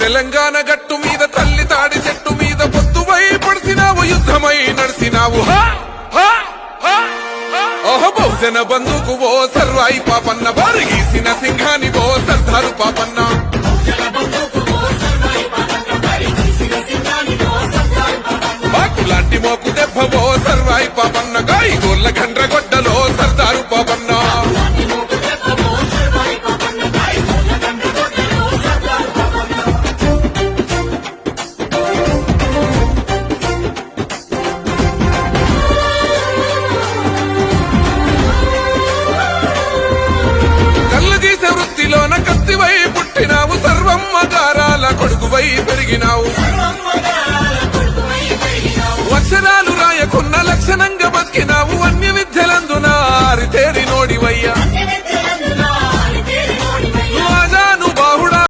తెలంగాణ గట్టు మీద తల్లి తాడి చెట్టు మీద పొద్దువై పడిసినావు యుద్ధమై నడిసినావు ఓహ బహుజన బంధుకు ఓ సర్వాయి పాపన్న బారిగీసిన సింహాని ఓ సర్దారు పాపన్న బాకులాంటి మోకు దెబ్బ ఓ సర్వాయి పాపన్న గాయి గోళ్ళ గండ్రగొడ్డలో